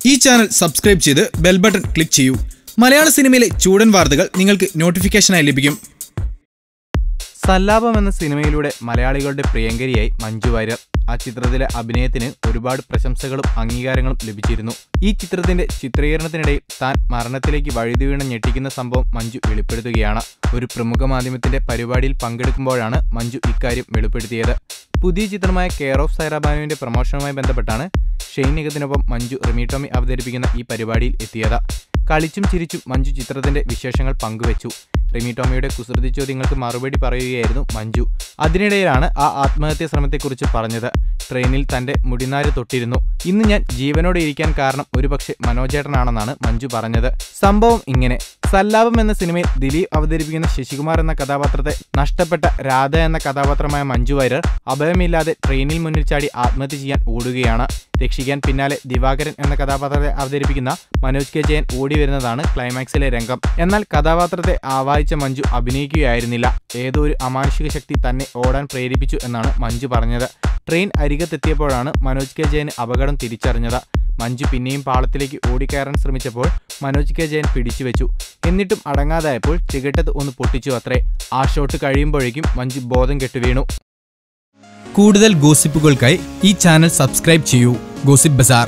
ഈ channel subscribe ചെയ്ത് bell button click ചെയ്യൂ. മലയാള സിനിമയിലെ ചൂടൻ വാർത്തകൾ നിങ്ങൾക്ക് നോട്ടിഫിക്കേഷനായി ലഭിക്കും. സല്ലാപം എന്ന സിനിമയിലൂടെ മലയാളികളുടെ പ്രിയങ്കരിയായി മഞ്ജു വാര്യർ. ആ ചിത്രത്തിലെ അഭിനയത്തിന് ഒരുപാട് പ്രശംസകളും അംഗീകാരങ്ങളും ലഭിച്ചിരുന്നു. ഈ ചിത്രത്തിന്റെ ചിത്രീകരണത്തിനിടയിൽ താൻ മരണത്തിലേക്ക് വഴുതി വീണ ഞെട്ടിക്കുന്ന സംഭവം മഞ്ജു വെളിപ്പെടുത്തുകയാണ്. ഒരു പ്രമുഖ മാധ്യമത്തിന്റെ പരിപാടിയിൽ പങ്കെടുക്കുമ്പോഴാണ് മഞ്ജു ഇക്കാര്യം വെളിപ്പെടുത്തിയത്. പുതിയ ചിത്രമായ കെയർ ഓഫ് സൈറ ബാനുവിന്റെ പ്രമോഷനുമായി ബന്ധപ്പെട്ടാണ് ഷെയ്ൻ നിഗത്തിനൊപ്പം മഞ്ജു റിമി ടോമി അവതരിപ്പിക്കുന്ന ഈ പരിപാടിയിൽ എത്തിയത്. കളിച്ചും ചിരിച്ചും മഞ്ജു ചിത്രത്തിന്റെ വിശേഷങ്ങൾ പങ്കുവച്ചു. റിമി ടോമിയുടെ കുസൃതി ചോദ്യങ്ങൾക്ക് മറുപടി പറയുകയായിരുന്നു മഞ്ജു. അതിനിടയിലാണ് ആ ആത്മഹത്യാ ശ്രമത്തെക്കുറിച്ച് പറഞ്ഞത്. ട്രെയിനിൽ തന്റെ മുടിനാര് തൊട്ടിരുന്നു. ഇന്ന് ഞാൻ ജീവനോടെ ഇരിക്കാൻ കാരണം ഒരുപക്ഷെ മനോജേട്ടനാണെന്നാണ് മഞ്ജു പറഞ്ഞത്. സംഭവം ഇങ്ങനെ: സല്ലാപം എന്ന സിനിമയിൽ ദിലീപ് അവതരിപ്പിക്കുന്ന ശശികുമാർ എന്ന കഥാപാത്രത്തെ നഷ്ടപ്പെട്ട രാധ എന്ന കഥാപാത്രമായ മഞ്ജു വാര്യർ അഭയമില്ലാതെ ട്രെയിനിൽ മുന്നിൽ ചാടി ആത്മഹത്യ ചെയ്യാൻ ഓടുകയാണ്. രക്ഷിക്കാൻ പിന്നാലെ ദിവാകരൻ എന്ന കഥാപാത്രത്തെ അവതരിപ്പിക്കുന്ന മനോജ് കെ ജയൻ ഓടി വരുന്നതാണ് ക്ലൈമാക്സിലെ രംഗം. എന്നാൽ കഥാപാത്രത്തെ ആവാഹിച്ച മഞ്ജു അഭിനയിക്കുകയായിരുന്നില്ല. ഏതോ ഒരു അമാനുഷിക ശക്തി തന്നെ ഓടാൻ പ്രേരിപ്പിച്ചു എന്നാണ് മഞ്ജു പറഞ്ഞത്. ട്രെയിൻ അരികത്തെത്തിയപ്പോഴാണ് മനോജ് കെ ജയൻ അപകടം തിരിച്ചറിഞ്ഞത്. മഞ്ജു പിന്നെയും പാളത്തിലേക്ക് ഓടിക്കയറാൻ ശ്രമിച്ചപ്പോൾ മനോജ് കെ ജയൻ പിടിച്ചുവെച്ചു. എന്നിട്ടും അടങ്ങാതായപ്പോൾ ചികിട്ടത്ത് ഒന്ന് പൊട്ടിച്ചു അത്രേ. ആ ഷോട്ട് കഴിയുമ്പോഴേക്കും മഞ്ജു ബോധം കെട്ടു വീണു. കൂടുതൽ ഗോസിപ്പുകൾക്കായി ഈ ചാനൽ സബ്സ്ക്രൈബ് ചെയ്യൂ. ഗോസിപ്പ് ബസാർ.